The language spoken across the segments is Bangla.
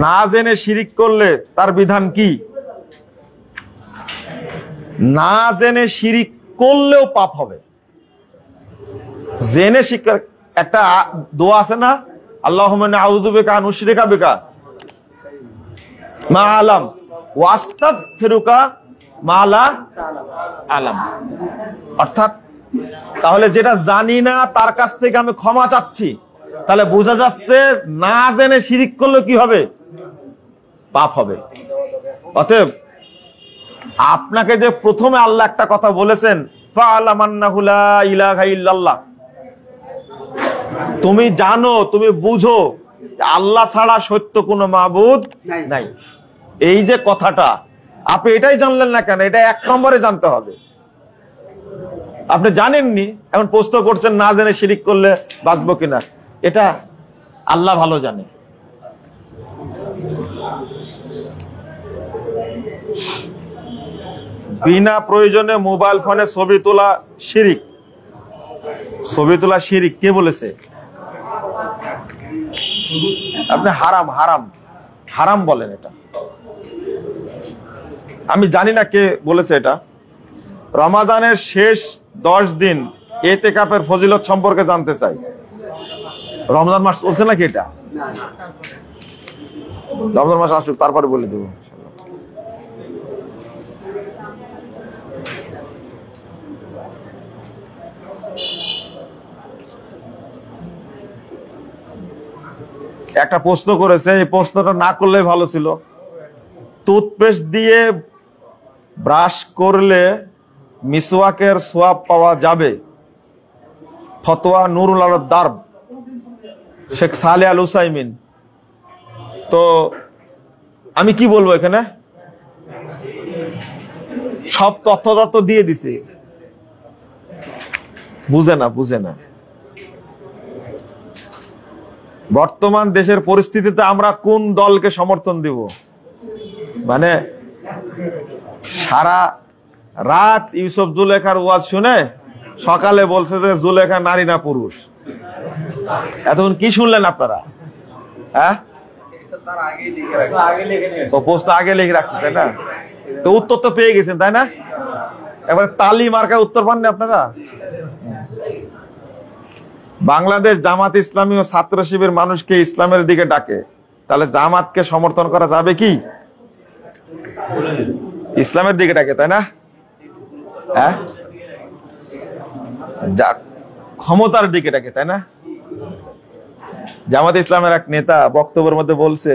না জেনে শিরিক করলে তার বিধান কি? না জেনে শিরিক করলেও পাপ হবে। জেনে শিক্ষা একটা দোয়া আছে না, আল্লাহুম্মা আউযু বিকা আন উশরিকা বিকা মা আলাম ওয়া আস্তাগফিরুকা মা লা আলাম। অর্থাৎ তাহলে যেটা জানি না তার কাছ থেকে আমি ক্ষমা চাচ্ছি, তাহলে বোঝা যাচ্ছে না জেনে শিরিক করলে কি হবে? পাপ হবে। অতএব আপনাকে যে প্রথমে আল্লাহ একটা কথা বলেছেন, ফাআলাম আন্নাহু লা ইলাহা ইল্লাল্লাহ, তুমি জানো, তুমি বুঝো আল্লাহ ছাড়া সত্য কোনো মাবুদ নাই। এই যে কথাটা আপনি এটাই জানলেন না কেন? এটা 1 নম্বরে জানতে হবে। আপনি জানেননি, এখন প্রশ্ন করছেন না জেনে শিরিক করলে বাঁচবো কিনা। এটা আল্লাহ ভালো জানে। বিনা প্রয়োজনে মোবাইল ফোনে ছবি তোলা শিরিক। ছবি তোলা শিরিক কে বলেছে? আপনি হারাম হারাম হারাম বলেন এটা। আমি জানি না কে বলেছে এটা। রমাজানের শেষ 10 দিন ইতিকাফের ফজিলত সম্পর্কে জানতে চাই। রমজান মাস চলছে নাকি? এটা রমজান মাস আসুক তারপরে বলে দেবো। একটা প্রশ্ন করেছে, এই প্রশ্নটা না করলে ভালো ছিল। টুথপেস্ট দিয়ে ব্রাশ করলে মিসওয়াকের সোয়াব পাওয়া যাবে? ফতোয়া নুরুল আল দারব, শেখ সালেহ আল উসাইমিন। তো আমি কি বলবো এখানে? সব তথ্য দিয়ে দিছে। বুঝে না। বর্তমান দেশের পরিস্থিতিতে আমরা কোন দলকে সমর্থন দিব? মানে সারা রাত ইউসুফ জুলেখার ওয়াজ শুনে সকালে বলছে যে জুলেখা নারী না পুরুষ। এতক্ষণ কি শুনলেন আপনারা? হ্যাঁ, প্রশ্ন আগে লিখে রাখছে, তাই না? তো উত্তর তো পেয়ে গেছেন, তাই না? এবার তালি মার্কায় উত্তর পাননি আপনারা। বাংলাদেশ জামাত ইসলামী ও ছাত্র শিবির মানুষকে ইসলামের দিকে ডাকে, তাহলে জামাতকে সমর্থন করা যাবে কি? ইসলামের দিকে ডাকে, তাই না? হ্যাঁ, ক্ষমতার দিকে ডাকে, তাই না? জামাত ইসলামের এক নেতা বক্তব্যের মধ্যে বলছে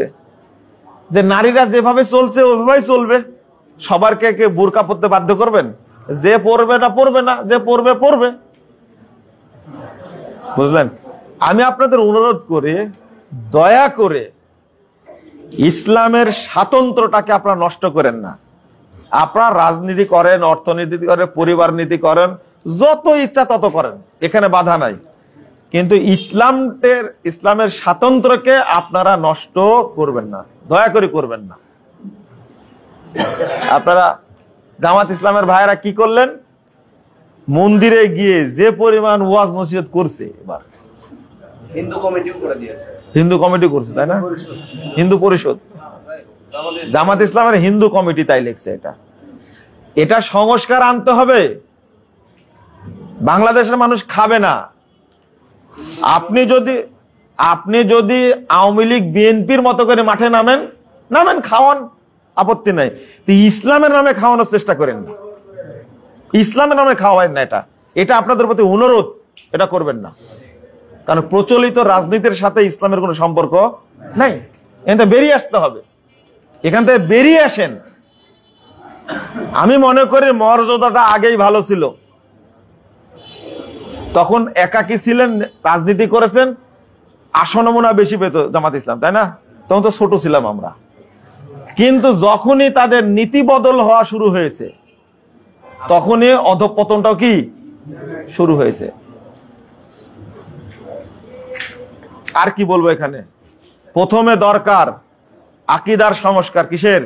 যে নারীরা যেভাবে চলছে ওইভাবেই চলবে। সবার কে বোরকা পরতে বাধ্য করবেন? যে পরবে না পরবে না, যে পরবে পরবে। বুঝলেন? আমি আপনাদের অনুরোধ করে, দয়া করে ইসলামের স্বাতন্ত্র্যটাকে আপনারা নষ্ট করেন না। আপনারা রাজনীতি করেন, অর্থনীতি করেন, পরিবার নীতি করেন, যত ইচ্ছা তত করেন, এখানে বাধা নাই। কিন্তু ইসলামের স্বাতন্ত্র্যকে আপনারা নষ্ট করবেন না, দয়া করে করবেন না। আপনারা জামাত ইসলামের ভাইয়েরা কি করলেন? মন্দিরে গিয়ে যে পরিমাণ ওয়াজ নসিহত করছে, এবার হিন্দু কমিটি করছে, তাই না? হিন্দু পরিষদ, জামাত ইসলামের হিন্দু কমিটি তাই লিখছে। এটা সংস্কার আনতে হবে। বাংলাদেশের মানুষ খাবে না। আপনি যদি আওয়ামী লীগ বিএনপির মতো করে মাঠে নামেন, খাওয়ান, আপত্তি নাই। ইসলামের নামে খাওয়ানোর চেষ্টা করেন না, ইসলামের নামে খাওয়াবেন না। এটা আপনাদের প্রতি অনুরোধ, এটা করবেন না। কারণ প্রচলিত রাজনীতির সাথে ইসলামের কোনো সম্পর্ক নাই। এখান থেকে বেরিয়ে আসতে হবে, এখান থেকে বেরিয়ে আসেন। আমি মনে করি মর্যাদাটা আগেই ভালো ছিল। তখন একাকী ছিলেন, রাজনীতি করেছেন, আসন মনে বেশি পেত জামাত ইসলাম, তাই না? তখন তো ছোট ছিলাম আমরা। কিন্তু যখনই তাদের নীতি বদল হওয়া শুরু হয়েছে, তখনই অধঃপতনটাও কি শুরু হয়েছে। আর কি বলবো এখানে? প্রথমে দরকার আকীদার সংস্কার। কিসের?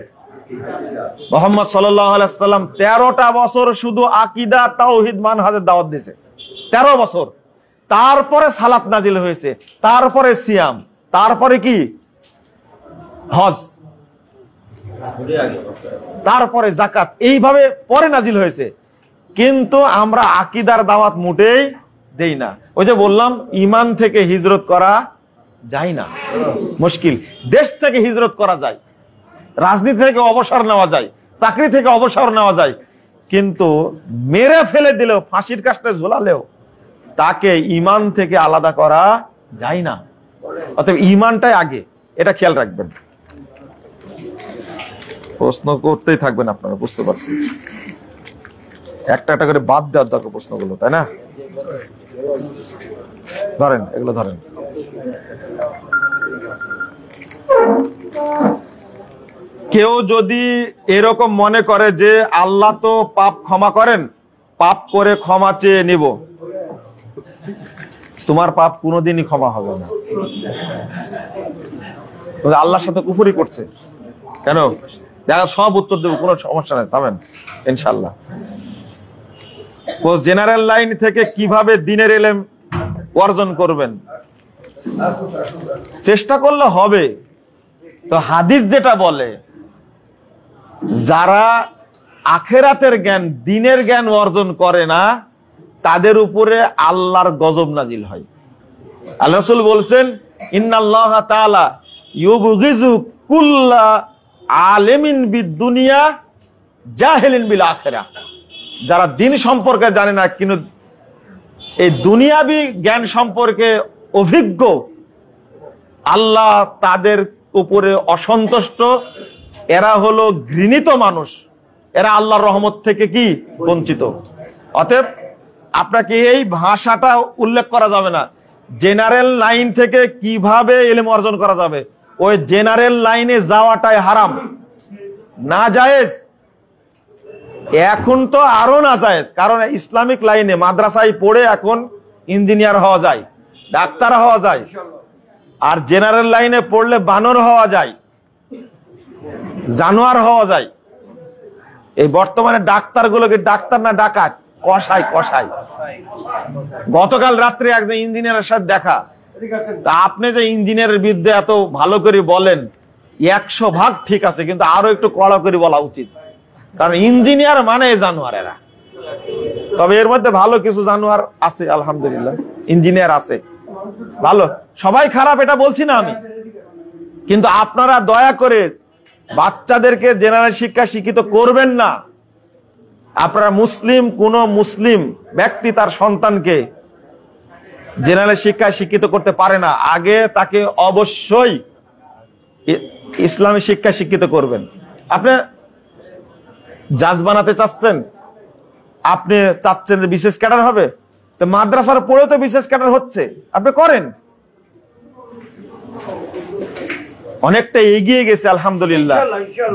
মুহাম্মদ সাল্লাল্লাহু আলাইহি ওয়াসাল্লাম 13টা বছর শুধু আকীদা তাওহীদ মানহাজের দাওয়াত দিয়েছে, 13 বছর। তারপরে সালাত নাজিল হয়েছে, তারপরে সিয়াম, তারপরে কি হজ, তারপরে যাকাত, এইভাবে পরে নাজিল হয়েছে। কিন্তু আমরা আকীদার দাওয়াত মোটেই দেই না। ওই যে বললাম, ঈমান থেকে হিজরত করা যায় না, মুশকিল। দেশ থেকে হিজরত করা যায়, রাজনীতি থেকে অবসর নেওয়া যায়, চাকরি থেকে অবসর নেওয়া যায়, কিন্তু মেরে ফেলে দিলেও, ফাঁসির কাস্টে ঝোলালেও তাকে ঈমান থেকে আলাদা করা যায় না। অতএব ঈমানটাই আগে, এটা খেয়াল রাখবেন। প্রশ্ন করতেই থাকবেন আপনারা, বুঝতে পারছি। একটা একটা করে বাদ দেওয়ার দরকার প্রশ্নগুলো, তাই না? ধরেন, এগুলো ধরেন। কেউ যদি এরকম মনে করে যে আল্লাহ তো পাপ ক্ষমা করেন, পাপ করে ক্ষমা চেয়ে নিব, তোমার পাপ কোনোদিনই ক্ষমা হবে না। আল্লাহর সাথে কুফরি করছে কেন? দেখা সব উত্তর দেবো, কোনো সমস্যা নেই, থামেন ইনশাল্লাহ। জেনারেল লাইন থেকে কিভাবে দ্বীনের ইলম অর্জন করবেন? চেষ্টা করলে হবে। তো হাদিস যেটা বলে, যারা আখিরাতের জ্ঞান, দ্বীনের জ্ঞান অর্জন করে না, তাদের উপরে আল্লাহর গজব নাজিল হয়। আল্লাহ রাসূল বলছেন, ইন্নাল্লাহ তাআলা ইউবগিজু কুল্লা আলিমিন বিদ-দুনিয়া জাহিলিন বিল আখিরাহ। যারা দ্বীন সম্পর্কে জানে না কিন্তু এই দুনিয়াবি জ্ঞান সম্পর্কে অভিজ্ঞ, আল্লাহ তাদের উপরে অসন্তুষ্ট, এরা হলো ঘৃণিত মানুষ, এরা আল্লাহর রহমত থেকে কি বঞ্চিত। অতএব আপনাকে এই ভাষাটা উল্লেখ করা যাবে না। জেনারেল লাইন থেকে কিভাবে ইলম অর্জন করা যাবে, ওই জেনারেল লাইনে যাওয়াটাই হারাম, না জায়েজ। এখন তো আরো না জায়েজ, কারণ ইসলামিক লাইনে মাদ্রাসায় পড়ে এখন ইঞ্জিনিয়ার হওয়া যায়, ডাক্তার হওয়া যায়, আর জেনারেল লাইনে পড়লে বানর হওয়া যায়, জানোয়ার হওয়া যায়। এই বর্তমানে ডাক্তারগুলোকে ডাক্তার না ডাকাত, কসাই কসাই। গতকাল রাত্রে একজন ইঞ্জিনিয়ারের সাথে দেখা, তা আপনি যে ইঞ্জিনিয়ারের বিরুদ্ধে এত ভালো করে বলেন 100 ভাগ ঠিক আছে, কিন্তু আরো একটু কড়া করে বলা উচিত, কারণ ইঞ্জিনিয়ার মানে জানোয়ার এরা। তবে এর মধ্যে ভালো কিছু জানোয়ার আছে, আলহামদুলিল্লাহ, ইঞ্জিনিয়ার আছে ভালো, সবাই খারাপ এটা বলছি না আমি। কিন্তু আপনারা দয়া করে বাচ্চাদেরকে জেনারেল শিক্ষা শিক্ষিত করবেন না। আপনারা মুসলিম, কোন মুসলিম ব্যক্তি তার সন্তানকে জেনারেল শিক্ষায় শিক্ষিত করতে পারে না। আগে তাকে অবশ্যই ইসলামী শিক্ষা শিক্ষিত করবেন। আপনি জাজ বানাতে চাচ্ছেন, আপনি চাচ্ছেন যে বিশেষ ক্যাডার হবে, তো মাদ্রাসার পড়েও তো বিশেষ ক্যাডার হচ্ছে, আপনি করেন। অনেকটা এগিয়ে গেছে আলহামদুলিল্লাহ,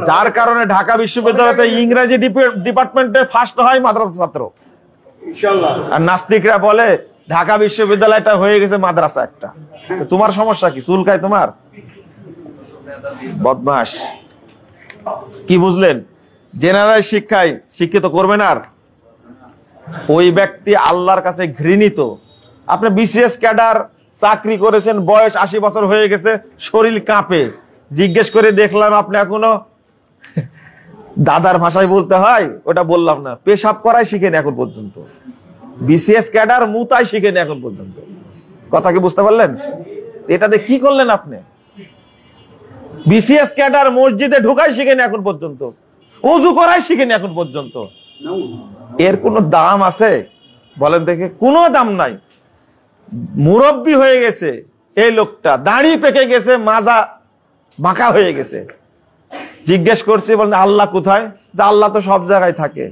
যার কারণে ঢাকা বিশ্ববিদ্যালয়তে ইংরেজি ডিপার্টমেন্টে ফার্স্ট হয় মাদ্রাসা ছাত্র। আর নাস্তিকরা বলে ঢাকা বিশ্ববিদ্যালয়টা হয়ে গেছে মাদ্রাসা একটা। তোমার সমস্যা কি? চুলকায় তোমার? বদমাস। কি বুঝলেন? জেনারেল শিক্ষায় শিক্ষিত করবেন, আর ওই ব্যক্তি আল্লাহর কাছে ঘৃণিত। আপনি বিসিএস ক্যাডার চাকরি করেছেন, বয়স 80 বছর হয়ে গেছে, শরীর কাঁপে, জিজ্ঞেস করে দেখলাম আপনি এখনো দাদার ভাষায় বলতে হয়, ওটা বললাম না, পেশাব করাই শিখেন এখন পর্যন্ত। বিসিএস ক্যাডার মুতাই শিখেন এখন পর্যন্ত। কথা কি বুঝতে পারলেন? এটাতে কি করলেন আপনি? বিসিএস ক্যাডার মসজিদে ঢুকাই শিখেন এখন পর্যন্ত, ওযু করাই শিখেন এখন পর্যন্ত। এর কোনো দাম আছে বলেন দেখে? কোনো দাম নাই। মুরব্বী হয়ে গেছে এই লোকটা, দাড়ি পেকে গেছে, মাজা বাঁকা হয়ে গেছে। জিজ্ঞেস করছি, বলেন আল্লাহ কোথায়? যে আল্লাহ তো সব জায়গায় থাকে।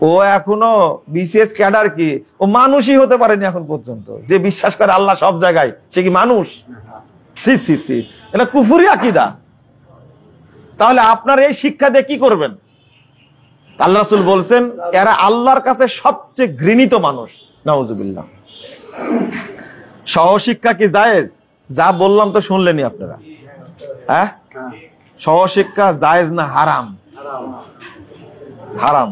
ও এখনো বিসিএস ক্যাডার কি, ও মানুষই হতে পারেনি এখন পর্যন্ত। যে বিশ্বাস করে আল্লাহ সব জায়গায়, সে কি মানুষ? সি সি সি, এটা কুফরি আকীদা। তাহলে আপনার এই শিক্ষা দিয়ে কি করবেন? আল্লাহ রাসূল বলছেন এরা আল্লাহর কাছে সবচেয়ে ঘৃণিত মানুষ। নাউজুবিল্লাহ। সহশিক্ষা কি জায়েজ? যা বললাম তো শুনলেনই আপনারা। হ্যাঁ, সহশিক্ষা জায়েজ না হারাম? হারাম।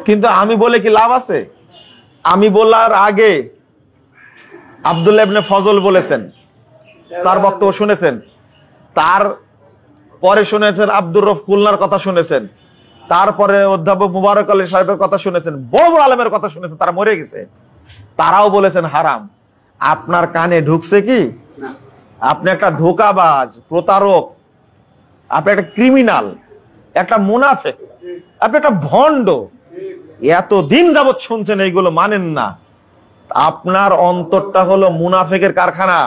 কিন্তু আমি বলে কি লাভ আছে? আমি বলার আগে আব্দুল্লাহ ইবনে ফজল বলেছেন, তার বক্তব্য শুনেছেন। তার পরে শুনেছেন আব্দুর রফ খুলনার কথা শুনেছেন। তারপরে অধ্যাপক মুবারক আলী সাহেবের কথা শুনেছেন, বড় বড় আলেমের কথা শুনেছেন, তারা মরে গেছে। তারাও বলেছেন হারাম। আপনার কানে ঢুকছে কি? আপনি একটা ধোঁকাবাজ, প্রতারক, আপনি একটা ক্রিমিনাল, একটা মুনাফিক, আপনি একটা ভণ্ড। এতদিন যাবৎ শুনছেন, এইগুলো মানেন না। আপনার অন্তরটা হলো মুনাফিকের কারখানা।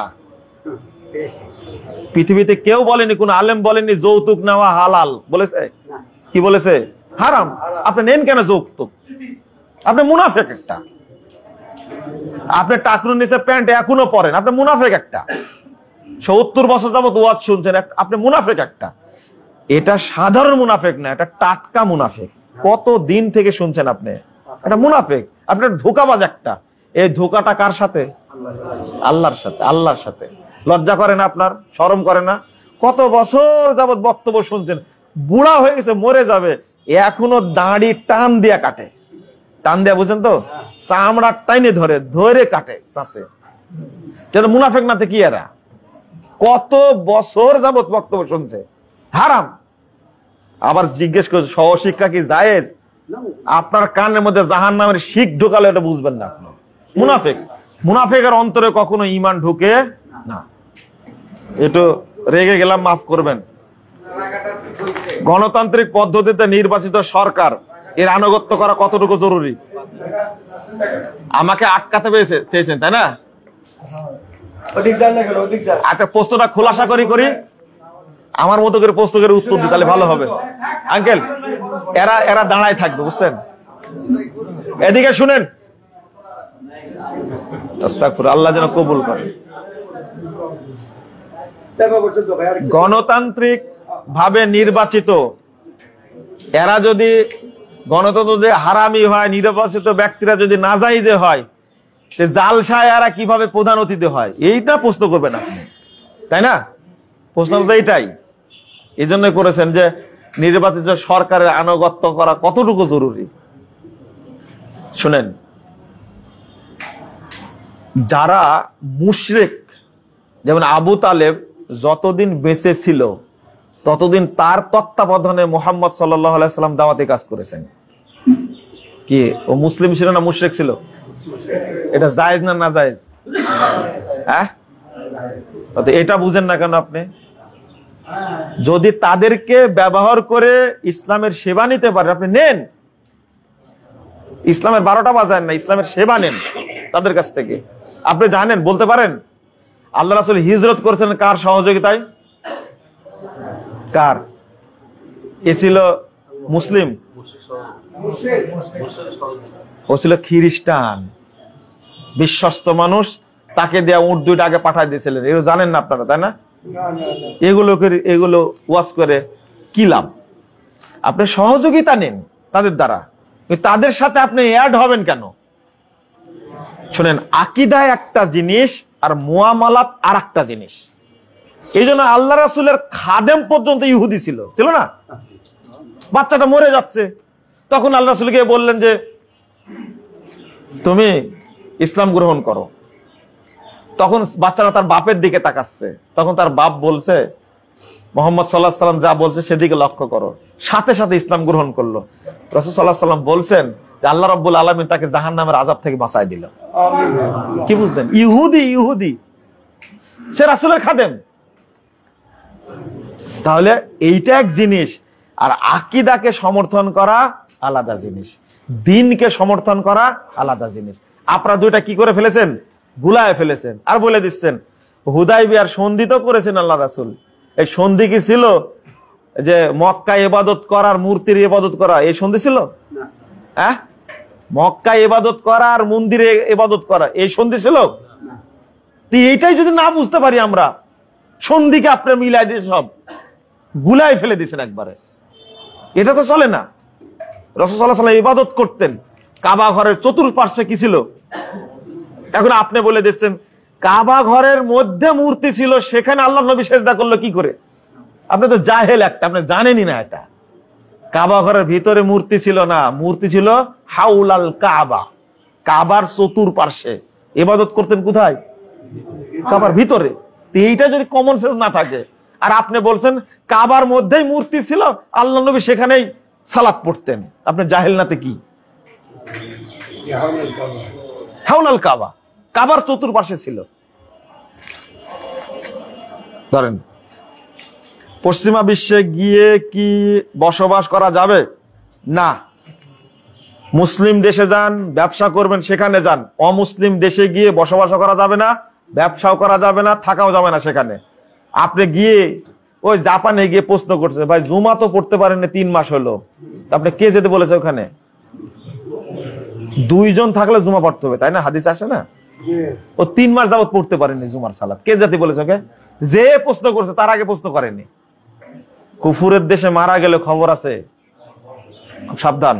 পৃথিবীতে কেউ বলেনি, কোন আলেম বলেনি যৌতুক নেওয়া হালাল, বলেছে? কি বলেছে? হারাম। আপনি নেন কেন যৌতুক? আপনি মুনাফিক একটা। আপনি টাকনুর নিচে প্যান্ট এখনো পরেন, আপনি মুনাফিক একটা। 70 বছর যাবত ওয়াজ শুনছেন, আপনি মুনাফিক একটা। এটা সাধারণ মুনাফিক না, এটা টাটকা মুনাফিক। কত দিন থেকে শুনছেন আপনি? এটা মুনাফিক, আপনার ধোঁকাবাজ একটা। এই ধোঁকাটা কার সাথে? আল্লাহর সাথে। আল্লাহর সাথে। লজ্জা করে না আপনার? শরম করে না? কত বছর যাবত বক্তব্য শুনছেন, বুড়া হয়ে গেছে, মরে যাবে, এখনো দাড়ি টান দিয়া কাটে। টান দিয়া, বুঝছেন তো? চামড়া টাইনে ধরে ধরে কাটে। মুনাফিক নাতে কি এরা? কত বছর যাবত বক্তব্য শুনছে, হারাম। আবার জিজ্ঞেস করছে সহশিক্ষা কি জায়েজ? আপনার কানের মধ্যে জাহান্নামের শিখ ঢোকালে এটা বুঝবেন না আপনি। মুনাফিক, মুনাফিকের অন্তরে কখনো ঈমান ঢুকে না। একটু রেগে গেলাম, মাফ করবেন। গণতান্ত্রিক পদ্ধতিতে নির্বাচিত সরকার, এর আনুগত্য করা কতটুকু জরুরি? আমাকে আটকাতে চেয়েছেন, তাই না? আচ্ছা, প্রশ্নটা খোলাসা করি, আমার মতো করে প্রশ্ন করে উত্তর দিই, তাহলে ভালো হবে। আঙ্কেল, এরা দাঁড়ায় থাকবে, বুঝছেন? এদিকে শুনেন। আস্তাগফিরুল্লাহ, আল্লাহ যেন কবুল করে। গণতান্ত্রিক ভাবে নির্বাচিত এরা যদি, গণতন্ত্র যদি হারামি হয়, নির্বাচিত ব্যক্তিরা যদি নাজায়েজে হয়, জালসায় এরা কিভাবে প্রধান অতিথি হয়? এইটা প্রশ্ন করবেন আপনি, তাই না? প্রশ্ন তো এইটাই। এই জন্য করেছেন যে নির্বাচিত সরকারের আনুগত্য করা কতটুকু জরুরি। শুনেন, যারা মুশরিক, যেমন আবু তালেব যতদিন বেঁচে ছিল ততদিন তার তত্ত্বাবধানে মুহাম্মদ সাল্লাল্লাহু আলাইহি সাল্লাম দাওয়াতি কাজ করেছেন। কি ও মুসলিম ছিল না মুশরিক ছিল? এটা জায়েজ না না জায়েজ? হ্যাঁ, এটা বুঝেন না কেন আপনি? যদি তাদেরকে ব্যবহার করে ইসলামের সেবা নিতে পারে, আপনি নেন। ইসলামের 12টা বাজায় না, ইসলামের সেবা নেন তাদের কাছ থেকে। আপনি জানেন, বলতে পারেন আল্লাহ রাসূল হিজরত করেছেন কার সহযোগিতায়? কার? এ ছিল মুসলিম, ও ছিল খ্রিস্টান, বিশ্বস্ত মানুষ। তাকে দেয়া উট 2টা আগে পাঠায় দিয়েছিলেন। এগুলো জানেন না আপনারা, তাই না? এগুলো ওয়াজ করে কি লাভ? আপনি সহযোগিতা নেন তাদের দ্বারা, তাদের সাথে আপনি অ্যাড হবেন কেন? শুনেন, আকীদা একটা জিনিস আর মুআমালাত আর একটা জিনিস। এই জন্য আল্লাহ রাসূলের খাদেম পর্যন্ত ইহুদি ছিল না? বাচ্চাটা মরে যাচ্ছে, তখন আল্লাহ রাসূলকে বললেন যে তুমি ইসলাম গ্রহণ করো। তখন বাচ্চাটা তার বাপের দিকে তাকাচ্ছে, তখন তার বাপ বলছে মুহাম্মদ সাল্লাল্লাহু আলাইহি ওয়াসাল্লাম যা বলছে সেদিকে লক্ষ্য করো। সাথে সাথে ইসলাম গ্রহণ করলো। রাসূল সাল্লাল্লাহু আলাইহি ওয়াসাল্লাম বলছেন যে আল্লাহ রাব্বুল আলামিন তাকে জাহান্নামের আযাব থেকে বাঁচায় দিল। কি বুঝলেন? ইহুদি সে রাসূলের খাদেম। তাহলে এইটা এক জিনিস, আর আকীদাকে সমর্থন করা আলাদা জিনিস, দ্বীনকে সমর্থন করা আলাদা জিনিস। আপনারা দুইটা কি করে ফেলেছেন? গুলায় ফেলেছেন। আর বলে দিচ্ছেন হুদায়বিয়ার সন্ধি তো করেছেন আল্লাহ রাসূল। এই সন্ধি কি ছিল যে মক্কায় ইবাদত করার মূর্তির ইবাদত করা? এই সন্ধি ছিল? হ্যাঁ, মক্কায় ইবাদত করা আর মন্দিরে ইবাদত করা, এই সন্ধি ছিল? এইটাই যদি না বুঝতে পারি আমরা, সন্ধিকে আপনার মিলাই দিয়ে সব গুলাই ফেলে দিয়েছেন একবারে। এটা তো চলে না। রাসূল সাল্লাল্লাহু আলাইহি ওয়াসাল্লাম ইবাদত করতেন, কাবা ঘরের চতুর্পার্শ্বে কি ছিল? এখন আপনি বলে দিচ্ছেন কাবা ঘরের মধ্যে মূর্তি ছিল, সেখানে আল্লাহ নবী সেজদা করলো কি করে? আপনি তো জাহেল একটা, আপনি জানেনই না এটা। কাবা ঘরের ভিতরে মূর্তি ছিল না, মূর্তি ছিল হাউলাল কাবা, কাবার চতুর্পার্শ্বে। ইবাদত করতেন কোথায়? কাবার ভিতরে। এইটা যদি কমন সেন্স না থাকে, আর আপনি বলছেন কাবার মধ্যেই মূর্তি ছিল, আল্লাহ নবী সেখানেই সালাত পড়তেন, আপনি জাহেল নাতে কি? হাওলাল কাবা, কাবার চতুর্পাশে ছিল। ধরেন পশ্চিমা বিশ্বে গিয়ে কি বসবাস করা যাবে? না। মুসলিম দেশে যান, ব্যবসা করবেন, সেখানে যান। অমুসলিম দেশে গিয়ে বসবাস করা যাবে না, ব্যবসাও করা যাবে না, থাকাও যাবে না সেখানে। আপনি গিয়ে ওই জাপানে গিয়ে প্রশ্ন করছে, ভাই জুমা তো পড়তে পারেন না 3 মাস হলো, আপনি কে যেতে বলেছে ওখানে? 2 জন থাকলে জুমা পড়তে হবে, তাই না? হাদিস আসে না? ও 3 মাস যাবত পড়তে পারেনি জুমার সালাত, কে যেতে বলেছে ওকে? যে প্রশ্ন করছে তার আগে প্রশ্ন করেনি। কুফুরের দেশে মারা গেলে খবর আছে, খুব সাবধান।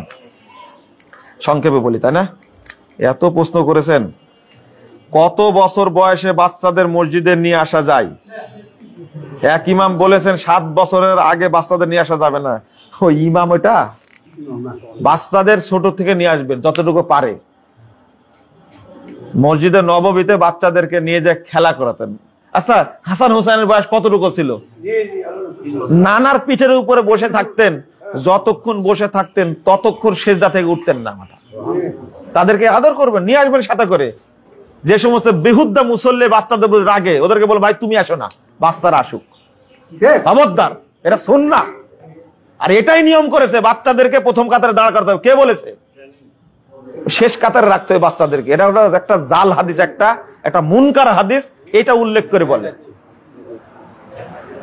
সংক্ষেপে বলি, তাই না? এত প্রশ্ন করেছেন। কত বছর বয়সে বাচ্চাদের মসজিদে নিয়ে আসা যায়? এক ইমাম বলেছেন 7 বছরের আগে বাচ্চাদের নিয়ে আসা যাবে না। ও ইমাম, ওটা বাচ্চাদের ছোট থেকে নিয়ে আসবেন যতটুকু পারে। মসজিদে নববীতে বাচ্চাদেরকে নিয়ে যে খেলা করাতেন। আচ্ছা, হাসান হুসাইনের বয়স কতটুকু ছিল? নানার পিঠের উপরে বসে থাকতেন, যতক্ষণ বসে থাকতেন ততক্ষণ সেজদা থেকে উঠতেন না। তাদেরকে আদর করবেন, নিয়ে আসবেন সাথে করে। যে সমস্ত বেহুদ্দা মুসল্লি বাচ্চাদের রাগে, ওদেরকে বল ভাই তুমি আসো না, বাচ্চারা আসুক, খবরদার, এটা সুন্নাহ। আর এটাই নিয়ম করেছে, বাচ্চাদেরকে প্রথম কাতারে দাঁড় করতে হবে। কে বলেছে? শেষ কাতারে রাখতে হবে বাচ্চাদেরকে। এটা একটা জাল হাদিস, একটা মুনকার হাদিস, এটা উল্লেখ করে বলে।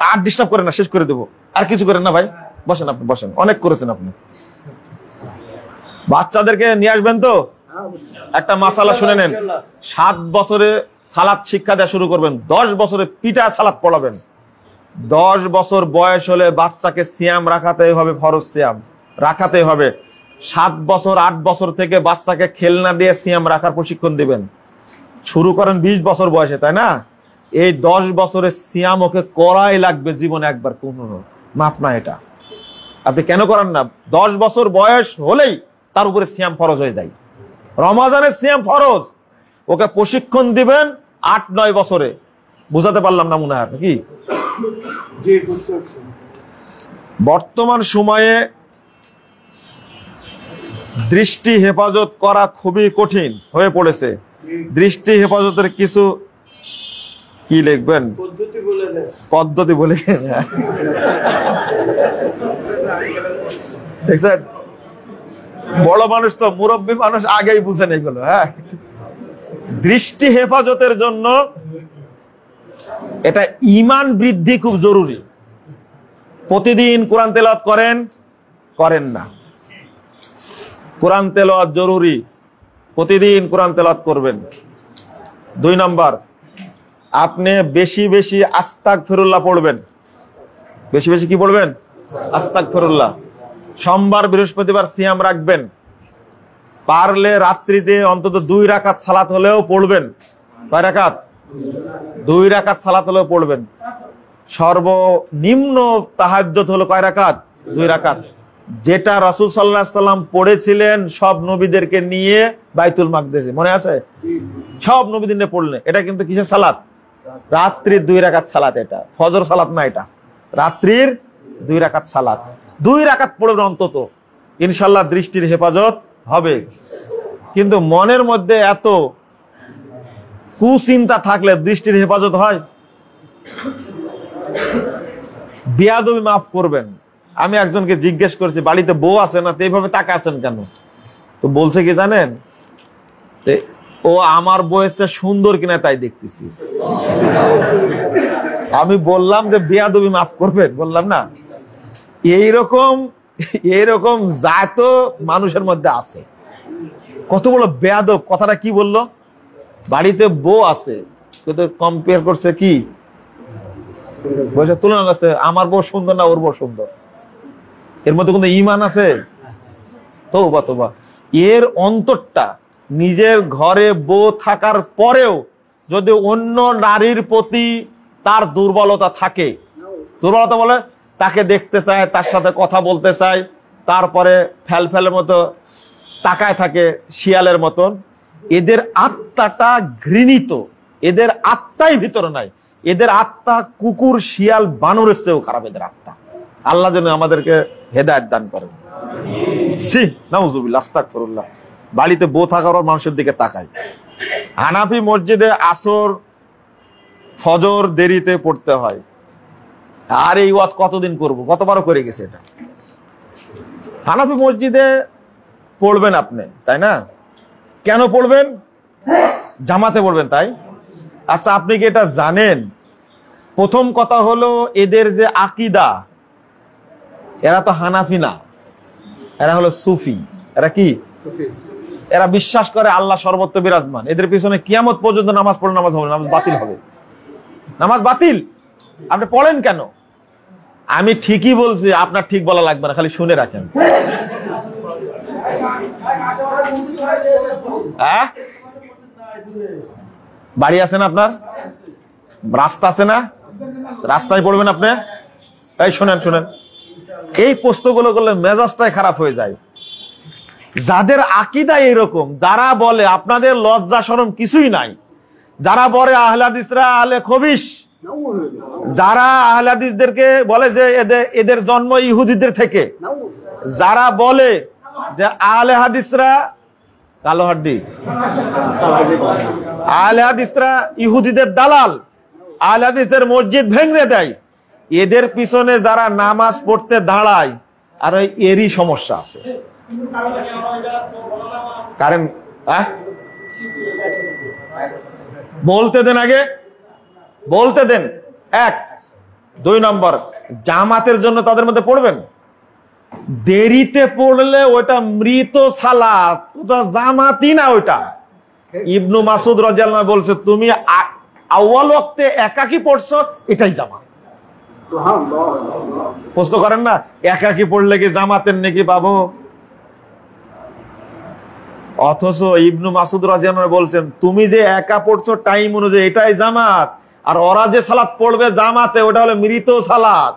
আর ডিস্টার্ব করেন না, শেষ করে দেবো। আর কিছু করেন না ভাই, বসেন, আপনি বসেন, অনেক করেছেন আপনি। বাচ্চাদেরকে নিয়ে আসবেন তো, একটা মাসালা শুনে নেন। 7 বছরে সালাত শিক্ষা দেওয়া শুরু করবেন, 10 বছরে পিটা সালাত পড়াবেন। 10 বছর বয়স হলে বাচ্চাকে সিয়াম রাখাতেই হবে, ফরজ সিয়াম রাখাতেই হবে। 7 বছর 8 বছর থেকে বাচ্চাকে খেলনা দিয়ে সিয়াম রাখার প্রশিক্ষণ দিবেন। শুরু করেন 20 বছর বয়সে, তাই না? এই 10 বছরের সিয়াম ওকে করাই লাগবে জীবনে একবার, কোনো মাফ না এটা। আপনি কেন করেন না? 10 বছর বয়স হলেই তার উপরে সিয়াম ফরজ হয়ে যায়। রমাজানের সিয়াম ফরজ, ওকে প্রশিক্ষণ দিবেন 8-9 বছরে। বুঝাতে পারলাম না মনে হয় কি? বর্তমান সময়ে দৃষ্টি হেফাজত করা খুবই কঠিন হয়ে পড়েছে। দৃষ্টি হেফাজতের কিছু কি লিখবেন? পদ্ধতি বলে দেন। দেখছেন, বড় মানুষ তো, মুরব্বী মানুষ আগেই বুঝেন এগুলো। হ্যাঁ, দৃষ্টি হেফাজতের জন্য এটা ঈমান বৃদ্ধি খুব জরুরি। প্রতিদিন কোরআন তেলাওয়াত করেন না? কোরআন তেলাওয়াত জরুরি, প্রতিদিন কোরআন তেলাওয়াত করবেন। 2 নাম্বার, আপনি বেশি বেশি আস্তাগফিরুল্লাহ পড়বেন। বেশি বেশি কি পড়বেন? আস্তাগফিরুল্লাহ। সোমবার বৃহস্পতিবার সিয়াম রাখবেন। পারলে রাত্রিতে অন্তত 2 রাকাত সালাত হলেও পড়বেন। কয় রাকাত? 2 রাকাত সালাত হলেও পড়বেন। সর্বনিম্ন তাহাজ্জুদ হলো কয় রাকাত? 2 রাকাত। যেটা রাসূল সাল্লাল্লাহু আলাইহি সাল্লাম পড়েছিলেন সব নবীদেরকে নিয়ে বাইতুল মাকদিসে, মনে আছে? সব নবীদের নিয়ে পড়লেন। এটা কিন্তু কিসের সালাত? রাত্রির 2 রাকাত সালাত। এটা ফজর সালাত না, এটা রাত্রির 2 রাকাত সালাত। 2 রাকাত পড়বেন অন্তত, ইনশাআল্লাহ দৃষ্টির হেফাজত হবে। কিন্তু মনের মধ্যে এত কুচিন্তা থাকলে দৃষ্টির হেফাজত হয়? বিয়াদবি মাফ করবেন। আমি একজনকে জিজ্ঞেস করেছি, বাড়িতে বউ আছে না, তো এইভাবে তাকা আছেন কেন? তো বলছে কি জানেন, ও আমার বয়সটা সুন্দর কিনা তাই দেখতেছি। আমি বললাম যে বিয়াদবি মাফ করবেন, বললাম না? এইরকম জাত মানুষের মধ্যে আছে। কত বড় বেয়াদব! কথাটা কি বললো? বাড়িতে বউ আছে, কিন্তু কম্পেয়ার করছে কি বয়সের তুলনা করছে, আমার বউ সুন্দর না ওর বউ সুন্দর। এর মধ্যে কোনো ঈমান আছে? তওবা তওবা। এর অন্তরটা, নিজের ঘরে বউ থাকার পরেও যদি অন্য নারীর প্রতি তার দুর্বলতা থাকে, দুর্বলতা বলে তাকে দেখতে চায়, তার সাথে কথা বলতে চায়, তারপরে ফেলের মতো তাকায় থাকে শিয়ালের মতন, এদের আত্মাটা ঘৃণিত, এদের আত্মাই ভিতরে নাই। এদের আত্মা কুকুর, শিয়াল, বানরের চেয়েও খারাপ এদের আত্মা। আল্লাহ যেন আমাদেরকে হেদায়েত দান করেন। সি নাউজুবিল্লাহ, আস্তাগফিরুল্লাহ। বাড়িতে বউ থাকার মানুষের দিকে তাকায়। হানাফি মসজিদে আসর, ফজর দেরিতে পড়তে হয়। আর এই ওয়াজ কতদিন করব, কতবারও করে গেছে এটা। হানাফি মসজিদে পড়বেন আপনি, তাই না? কেন পড়বেন? জামাতে পড়বেন, তাই? আচ্ছা, আপনি কি এটা জানেন? প্রথম কথা হলো, এদের যে আকীদা, এরা তো হানাফি না, এরা হলো সুফি। এরা কি? এরা বিশ্বাস করে আল্লাহ সর্বত্র বিরাজমান। এদের পিছনে কিয়ামত পর্যন্ত নামাজ পড়লে নামাজ হবে, নামাজ বাতিল হবে। নামাজ বাতিল। আপনি পড়েন কেন? আমি ঠিকই বলছি, আপনার ঠিক বলা লাগবে না, খালি শুনে রাখেন। হ্যাঁ, বাড়ি আছে না আপনার? রাস্তা আছে না? রাস্তায় পড়বেন আপনি। এই শোনেন শোনেন, এই প্রশ্নগুলো করলে মেজাজটাই খারাপ হয়ে যায়। যাদের আকীদা এরকম, যারা বলে আপনাদের লজ্জা শরম কিছুই নাই, যারা বলে আহলে হাদিসরা আহলে খবিশ, যারা আহলে হাদিসদেরকে বলে যে এদের জন্ম ইহুদিদের থেকে, যারা বলে যে আহলে হাদিসরা কালো হাড্ডি, আহলে হাদিসরা ইহুদিদের দালাল, আহলে হাদিসদের মসজিদ ভেঙে দেয়, এদের পিছনে যারা নামাজ পড়তে দাঁড়ায়, আর এরই সমস্যা আছে। কারণ বলতে দেন, আগে বলতে দেন। 1 2 নম্বর, জামাতের জন্য তাদের মধ্যে পড়বেন। দেরিতে পড়লে ওটা মৃত সালাত, ওটা জামাতই না। ওইটা ইবনু মাসুদ রাদিয়াল্লাহু আনহু বলছে, তুমি আউয়াল ওয়াক্তে একাকী পড়ছো, এটাই জামাত। প্রশ্ন করেন না, একাকী পড়লে কি জামাতের নাকি পাবো? অথচ ইবনু মাসুদ রাদিয়াল্লাহু আনহু বলছেন, তুমি যে একা পড়ছো টাইম অনুযায়ী, এটাই জামাত। আর ওরা যে সালাত পড়বে জামাতে, ওটা হলো মৃত সালাত।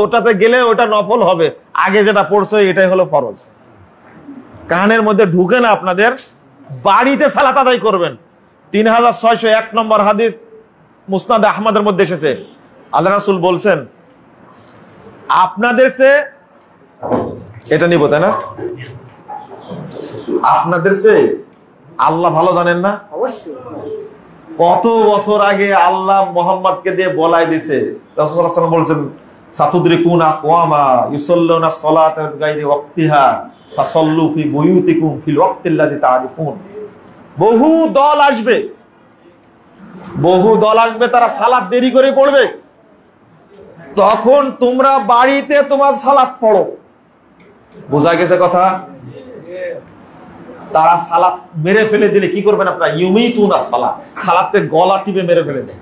ওটাতে গেলে ওটা নফল হবে, আগে যেটা পড়ছো এটাই হলো ফরজ। কানের মধ্যে ঢুকে না আপনাদের। বাড়িতে সালাত আদায় করবেন। 3601 নম্বর হাদিস মুসনাদ আহমদের মধ্যে এসেছে। আল্লাহ রাসূল বলছেন, আপনাদের সে এটা নিব, তাই না? আপনাদের সে আল্লাহ ভালো জানেন না? কত বছর আগে আল্লাহ মুহাম্মদকে দিয়ে বলাই দিয়েছে। রাসূলুল্লাহ সাল্লাল্লাহু আলাইহি ওয়াসাল্লাম বলছেন, সাতুদরিকুনা আকওয়ামা ইউসাল্লুনা সলাতা বিগাইরি ওয়াক্তিহা ফাসাল্লু ফি বুয়ুতিকুম ফিল ওয়াক্তিল্লাযী তারিফুন। বহু দল আসবে, তারা সালাত দেরি করে পড়বে, তখন তোমরা বাড়িতে তোমার সালাত পড়ো। বোঝা গেছে কথা? তারা সালাত মেরে ফেলে দিলে কি করবেন আপনারা? ইউমিতুনা সালাত, সালাতে গলা টিপে মেরে ফেলে দেয়।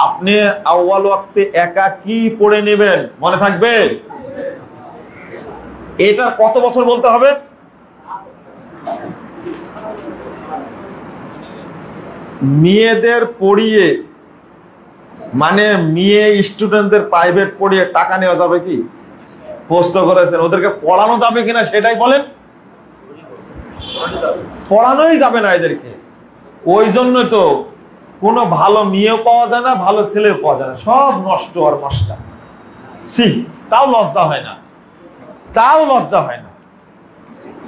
আপনি আউয়াল ওয়াক্তে একাকী পড়ে নেবেন, মনে থাকবে? এটা কত বছর বলতে হবে? মেয়েদের পড়িয়ে, মানে মেয়ে স্টুডেন্টদের প্রাইভেট পড়িয়ে টাকা নেওয়া যাবে কি? প্রশ্ন করেছেন। ওদেরকে পড়ানো যাবে কিনা সেটাই বলেন। পড়ানোই যাবে না এদেরকে। ওই জন্য তো কোনো ভালো মেয়েও পাওয়া যায় না, ভালো ছেলেও পাওয়া যায় না, সব নষ্ট আর নষ্টা। তাও লজ্জা হয় না, তাও লজ্জা হয় না।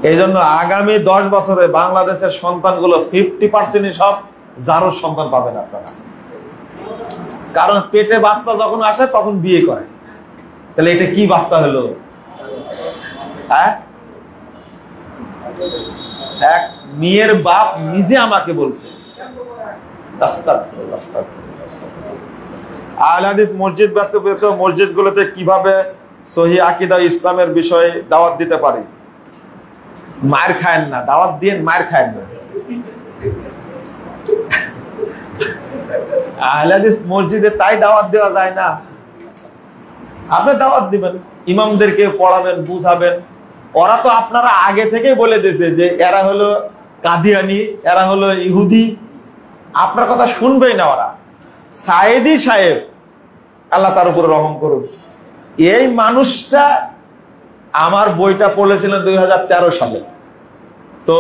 এই জন্য আগামী 10 বছরে বাংলাদেশের সন্তানগুলো 50% সব জারোর সন্তান পাবেন আপনারা। কারণ পেটে বাচ্চা যখন আসে তখন বিয়ে করে। তাহলে এটা কি বাচ্চা হলো? হ্যাঁ, এক মেয়ের বাপ নিজে আমাকে বলছে। আহলে হাদিস মসজিদ ব্যতীত মসজিদগুলোতে কিভাবে সহিহ আকীদা ইসলামের বিষয়ে দাওয়াত দিতে পারি? মার খায়েন না, দাওয়াত দিয়ে মার খায়েন না। আহলে হাদিস মসজিদে তাই দাওয়াত দেওয়া যায় না। আপনি দাওয়াত দিবেন, ইমামদেরকে পড়াবেন, বুঝাবেন। ওরা তো আপনারা আগে থেকেই বলে দিয়েছে যে এরা হলো কাদিয়ানি, এরা হলো ইহুদি। আপনার কথা শুনবেই না ওরা। সায়েদি সাহেব, আল্লাহ তার উপর রহম করুন, এই মানুষটা আমার বইটা পড়েছিলেন 2013 সালে। তো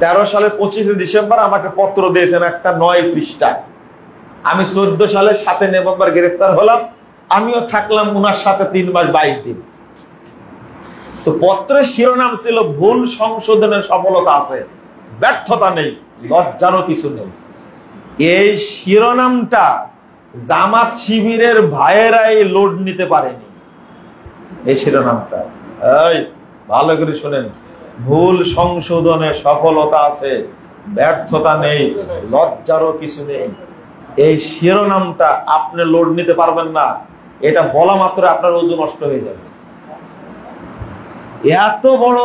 13 সালের 25 ডিসেম্বর আমাকে পত্র দিয়েছেন একটা 9 পৃষ্ঠা। আমি 14 সালের 7 নভেম্বর গ্রেফতার হলাম, আমিও থাকলাম উনার সাথে 3 মাস 22 দিন। তো পত্রের শিরোনাম ছিল ভুল সংশোধনের সফলতা আছে, ব্যর্থতা নেই, লজ্জারও কিছু নেই। এই শিরোনামটা জামাত শিবিরের ভাইয়েরাই লোড নিতে পারেনি। এই শিরোনামটা এই ভালো করে শুনেন, ভুল সংশোধনে সফলতা আছে, ব্যর্থতা নেই, লজ্জারও কিছু নেই। এই শিরোনামটা আপনি লোড নিতে পারবেন না, এটা বলা মাত্র আপনার ওজন নষ্ট হয়ে যাবে। এত বড়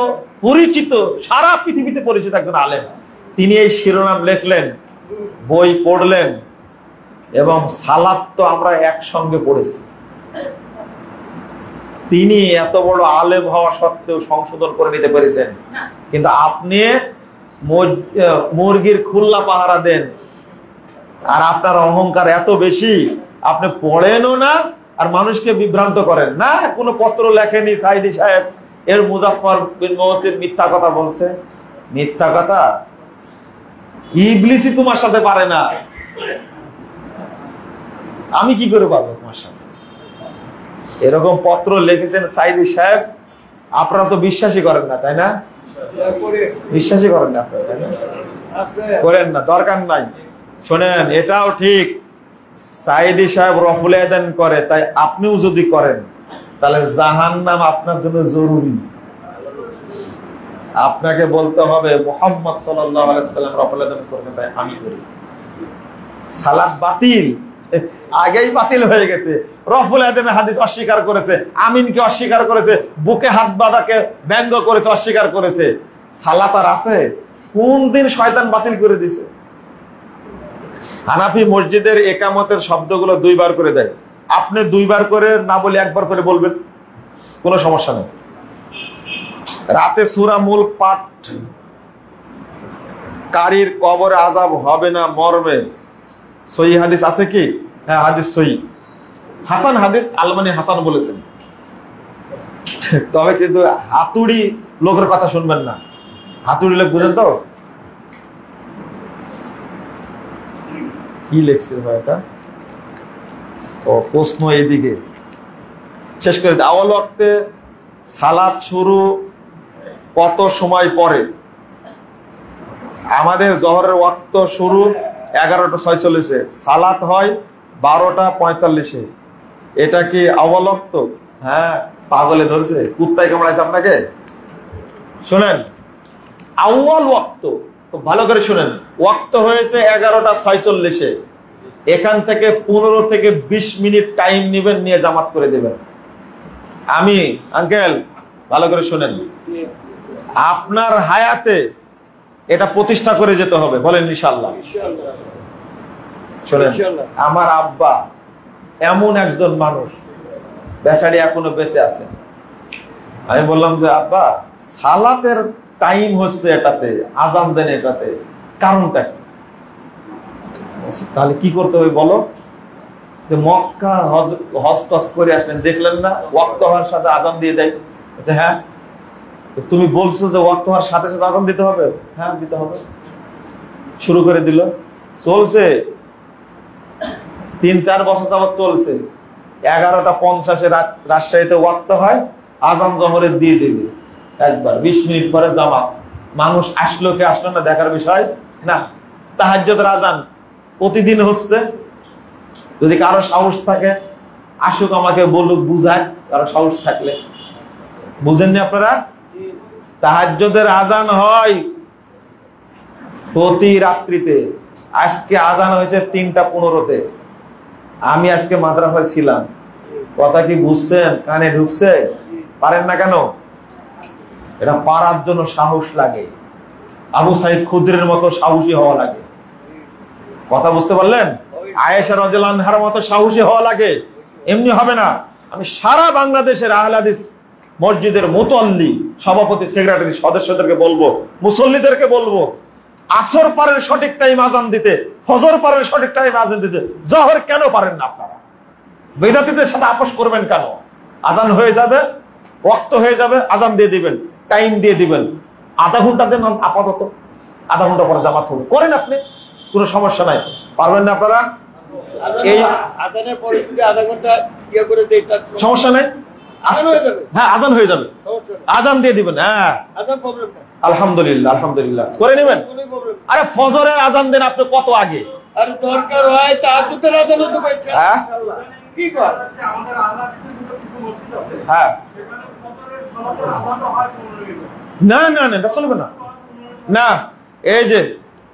পরিচিত, সারা পৃথিবীতে পরিচিত একজন আলেম, তিনি এই শিরোনাম লিখলেন, বই পড়লেন, এবং সালাত তো আমরা একসঙ্গে পড়েছি। তিনি এত বড় আলেম হওয়া সত্ত্বেও সংশোধন করে নিতে পেরেছেন, কিন্তু আপনি মুরগির খুল্লা পাহারা দেন, আর আপনার অহংকার এত বেশি, আপনি পড়েনও না আর মানুষকে বিভ্রান্ত করেন না। কোনো পত্র লেখেনি সাইদি সাহেব, এর মুজাফফর বিন মহসিন মিথ্যা কথা বলছে। মিথ্যা কথা ইবলিসই তোমার সাথে পারে না, আমি কি করে পারবো তোমার সাথে? এরকম পত্র লিখেছেন সাইদি সাহেব, আপনারা তো বিশ্বাসই করেন না, তাই না? বিশ্বাসই করেন না আপনারা, তাই না? করেন না, দরকার নাই। শোনেন, এটাও ঠিক, সাইদি সাহেব রফুল আদান করে, তাই আপনিও যদি করেন তাহলে জাহান্নাম আপনার জন্য জরুরি। আপনাকে বলতে হবে মুহাম্মদ সাল্লাল্লাহু আলাইহি ওয়াসাল্লাম রফুল আদান করেছেন, তাই আমি করি। সালাত বাতিল, আগেই বাতিল হয়ে গেছে। রফুল আদানের হাদিস অস্বীকার করেছে, আমিনকে অস্বীকার করেছে, বুকে হাত বাঁধাকে ব্যঙ্গ করেছে, অস্বীকার করেছে। সালাত আর আছে? কোন দিন শয়তান বাতিল করে দিছে? হানাফি মসজিদের একামতের শব্দগুলো 2 বার করে দেয়, আপনি 2 বার করে না বলে 1 বার করে বলবেন, কোনো সমস্যা নেই। রাতে সূরা মুলক পাঠ কারীর কবরে আযাব হবে না মর্মে সহিহ হাদিস আছে কি? হ্যাঁ, হাদিস সহিহ, হাসান হাদিস, আলমানি হাসান বলেছেন। তবে কিন্তু হাতুড়ি লোকের কথা শুনবেন না। হাতুড়ি লোক বুঝেন তো কি লেখছে ভাই? এটা ও প্রশ্ন এইদিকে শেষ করে দিই। আউয়াল ওয়াক্তে সালাত শুরু কত সময় পরে? আমাদের জোহরের ওয়াক্ত শুরু 11:46-এ, সালাত হয় 12:45-এ। এটা কি আউয়াল ওয়াক্ত? হ্যাঁ, পাগলে ধরছে, কুত্তায় কামড়াইছে আপনাকে। শুনেন, আউয়াল ওয়াক্ত ভালো করে শুনেন, ওয়াক্ত হয়েছে 11:46-এ। এখান থেকে 15 থেকে 20 মিনিট টাইম নেবেন, নিয়ে জামাত করে দেবেন। আমি আঙ্কেল ভালো করে শুনেন, আপনার হায়াতে এটা প্রতিষ্ঠা করে যেতে হবে, বলেন ইনশাআল্লাহ। শুনেন, আমার আব্বা এমন একজন মানুষ, বেচারি এখনো বেঁচে আছে। আমি বললাম যে আব্বা, সালাতের টাইম হচ্ছে এটাতে, আযান দেন এটাতে, কারণটা কি? তাহলে কি করতে হবে বলো? যে মক্কা হজ টজ করে আসলেন, দেখলেন না ওয়াক্ত হওয়ার সাথে আযান দিয়ে দেয়? হ্যাঁ। তুমি বলছো যে ওয়াক্ত হওয়ার সাথে সাথে আযান দিতে হবে? হ্যাঁ, দিতে হবে। শুরু করে দিল, চলছে 3-4 বছর যাবত চলছে। 11:50-এ রাজশাহীতে ওয়াক্ত হয়, আযান জোহরের দিয়ে দেবে একবার, 20 মিনিট পরে জামাত। মানুষ আসলো কি আসলো না দেখার বিষয় না। তাহাজ্জুদের আযান প্রতিদিন হচ্ছে। যদি কারো সাহস থাকে আসুক, আমাকে বলুক, বুঝায়, কারো সাহস থাকলে। বুঝেননি আপনারা? তাহাজ্জুদের আযান হয় প্রতি রাত্রিতে। আজকে আযান হয়েছে 3:15-তে। আমি আজকে মাদ্রাসায় ছিলাম। কথা কি বুঝছেন? কানে ঢুকছে? পারেন না কেন? এটা পারার জন্য সাহস লাগে, আবু সাইদ খুদরির মতো সাহসী হওয়া লাগে। কথা বুঝতে পারলেন? আয়েশা রাদিয়াল্লাহু আনহার মতো সাহসী হওয়া লাগে, এমনি হবে না। আমি সারা বাংলাদেশের আহলে হাদিস মসজিদের মুতল্লি, সভাপতি, সেক্রেটারি, সদস্যদেরকে বলবো, মুসল্লিদেরকে বলবো, আসর পারের সঠিক টাইম আযান দিতে, ফজর পারের সঠিক টাইম আযান দিতে। জোহর কেন পারেন না আপনারা? বিদআতীদের সাথে আপোষ করবেন কেন? আযান হয়ে যাবে, ওয়াক্ত হয়ে যাবে, আযান দিয়ে দিবেন, টাইম দিয়ে দিবেন, আধা ঘন্টা দেন আপাতত, আধা ঘন্টা পরে জামাত হবে, করেন আপনি, কোনো সমস্যা নাই। পারবেন না আপনারা? এই আজানের পরে যদি আধা ঘন্টা ইয়ে করে দেই তার সমস্যা নাই, আজান হয়ে যাবে। হ্যাঁ আজান হয়ে যাবে, আজান দিয়ে দিবেন। হ্যাঁ আজান প্রবলেম না, আলহামদুলিল্লাহ আলহামদুলিল্লাহ করে নেবেন। কোনো প্রবলেম। আরে ফজরের আজান দেন আপনি কত আগে? আর দরকার হয় তাহাজ্জুদের আজান হতে পারে। হ্যাঁ কি কর? আমাদের আলাদা কিছু মসজিদ আছে, হ্যাঁ সেখানে ফজরের সালাতের আযানও হয় 15 মিনিট। না না না, এটা চলবে না। না, এই যে